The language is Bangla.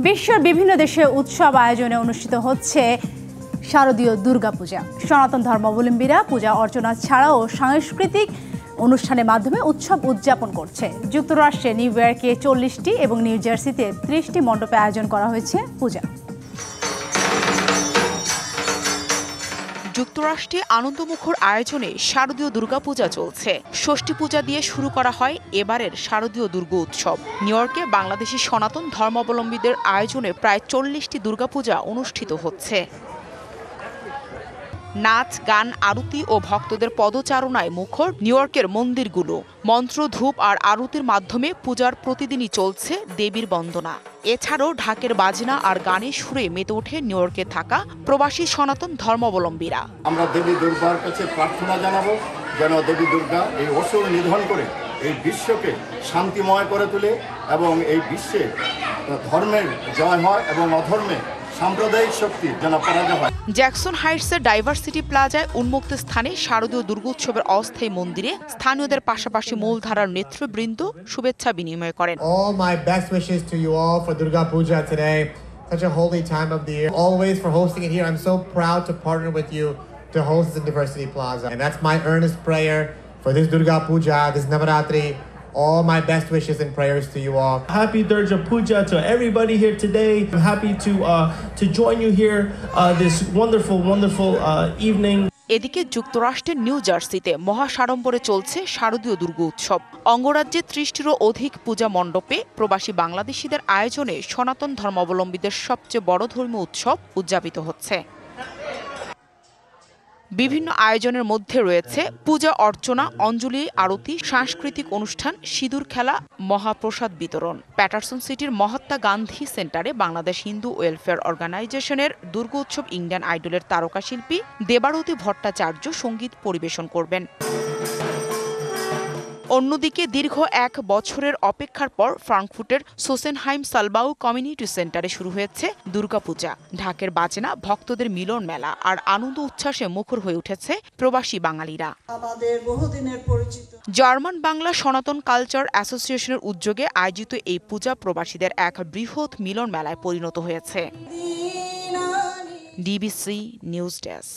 বিশ্বের বিভিন্ন দেশে উৎসব আয়োজনে অনুষ্ঠিত হচ্ছে শারদীয় দুর্গাপূজা। সনাতন ধর্মাবলম্বীরা পূজা অর্চনা ছাড়াও সাংস্কৃতিক অনুষ্ঠানের মাধ্যমে উৎসব উদযাপন করছে। যুক্তরাষ্ট্রে নিউ ইয়র্কে 40টি এবং নিউ জার্সিতে 30টি মণ্ডপে আয়োজন করা হয়েছে পূজা। যুক্তরাষ্ট্রে আনন্দমুখর আয়োজনে শারদীয় দুর্গাপূজা চলছে। ষষ্ঠী পূজা দিয়ে শুরু করা হয় এবারের শারদীয় দুর্গা উৎসব। নিউ ইয়র্কে বাংলাদেশি সনাতন ধর্মাবলম্বীদের আয়োজনে প্রায় 40টি দুর্গাপূজা অনুষ্ঠিত হচ্ছে। নাচ, গান, আরতি ও ভক্তদের পদচারণায় মুখর নিউ ইয়র্কের মন্দিরগুলো। মন্ত্র, ধূপ আর আরতির মাধ্যমে পূজার প্রতিদিনই চলছে দেবীর বন্দনা। এছাড়াও ঢাকের বাজনা আর গানের সুরে মেতে ওঠে নিউ ইয়র্কে থাকা প্রবাসী সনাতন ধর্মাবলম্বীরা। আমরা দেবী দুর্গার কাছে প্রার্থনা জানাবো যেন দেবী দুর্গা এই অসুর নিধন করে এই বিশ্বকে শান্তিময় করে তোলে এবং এই বিশ্বে ধর্মের জয় হয় এবং অধর্মে সাম্প্রদায়িক শক্তি যেন পরাজয় হয়। জ্যাকসন হাইটসের ডাইভার্সিটি প্লাজায় উন্মুক্ত স্থানে শারদীয় দুর্গোৎসবের অস্থায়ী মন্দিরে স্থানীয়দের পাশাপাশি মূলধারার নেতৃবৃন্দ শুভেচ্ছা বিনিময় করেন। All my best wishes to you all for Durga Puja today. Such a holy time of the year. Always for hosting it here. I'm so proud to partner with you to host the Diversity Plaza. And that's my earnest prayer for this Durga Puja, this Navaratri. All my best wishes and prayers to you all. Happy Durga Puja to everybody here today. I'm happy to join you here this wonderful evening. এদিকে যুক্তরাষ্ট্রের নিউ জার্সিতে মহাসাড়ম্বরে চলছে শারদীয় দুর্গা উৎসব। অঙ্গরাজ্যে 30টিরও অধিক পূজা মণ্ডপে প্রবাসী বাংলাদেশিদের আয়োজনে সনাতন ধর্মাবলম্বীদের সবচেয়ে বড় ধর্মীয় উৎসব উদযাপিত হচ্ছে। বিভিন্ন আয়োজনের মধ্যে রয়েছে পূজা অর্চনা, অঞ্জলি আরতি, সাংস্কৃতিক অনুষ্ঠান, সিঁদুর খেলা, মহাপ্রসাদ বিতরণ। প্যাটারসন সিটির মহাত্মা গান্ধী সেন্টারে বাংলাদেশ হিন্দু ওয়েলফেয়ার অর্গানাইজেশনের দুর্গোৎসব ইন্ডিয়ান আইডলের তারকা শিল্পী দেবারতী ভট্টাচার্য সঙ্গীত পরিবেশন করবেন। অন্যদিকে দীর্ঘ 1 বছরের অপেক্ষার পর ফ্রাঙ্কফুর্টের সোসেনহাইম সালবাউ কমিউনিটি সেন্টারে শুরু হয়েছে দুর্গাপূজা। ঢাকের বাজনা, ভক্তদের মিলন মেলা আর আনন্দ উচ্ছ্বাসে মুখর হয়ে উঠেছে প্রবাসী বাঙালিরা। জার্মান বাংলা সনাতন কালচার অ্যাসোসিয়েশনের উদ্যোগে আয়োজিত এই পূজা প্রবাসীদের এক বৃহৎ মিলন মেলায় পরিণত হয়েছে। DBC news desk.